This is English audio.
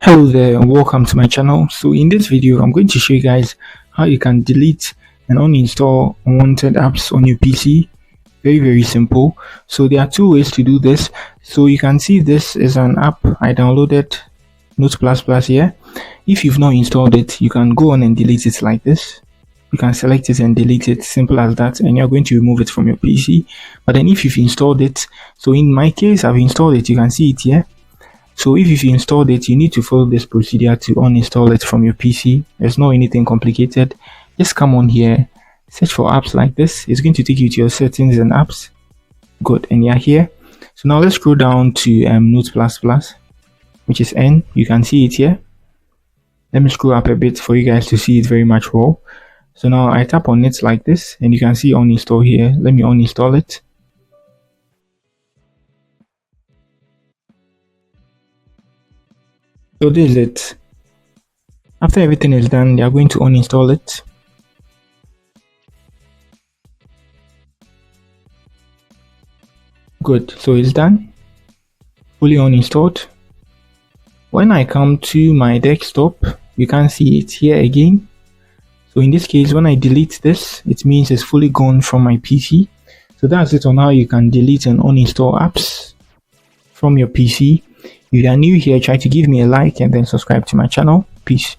Hello there and welcome to my channel. So in this video I'm going to show you guys how you can delete and uninstall unwanted apps on your PC. Very simple. So there are two ways to do this. So you can see this is an app I downloaded, Note++ here. If you've not installed it, you can go on and delete it like this. You can select it and delete it, simple as that, and you're going to remove it from your PC. But then if you've installed it, so in my case I've installed it, you can see it here. So if you've installed it, you need to follow this procedure to uninstall it from your PC. There's no anything complicated. Just come on here, search for apps like this. It's going to take you to your settings and apps. Good, and you're here. So now let's scroll down to Note++, which is N. You can see it here. Let me scroll up a bit for you guys to see it very much well. So now I tap on it like this, and you can see uninstall here. Let me uninstall it. So this is it. After everything is done, they are going to uninstall it. Good, so it's done. Fully uninstalled. When I come to my desktop, you can see it here again. So in this case, when I delete this, it means it's fully gone from my PC. So that's it on how you can delete and uninstall apps from your PC. If you are new here, try to give me a like and then subscribe to my channel. Peace.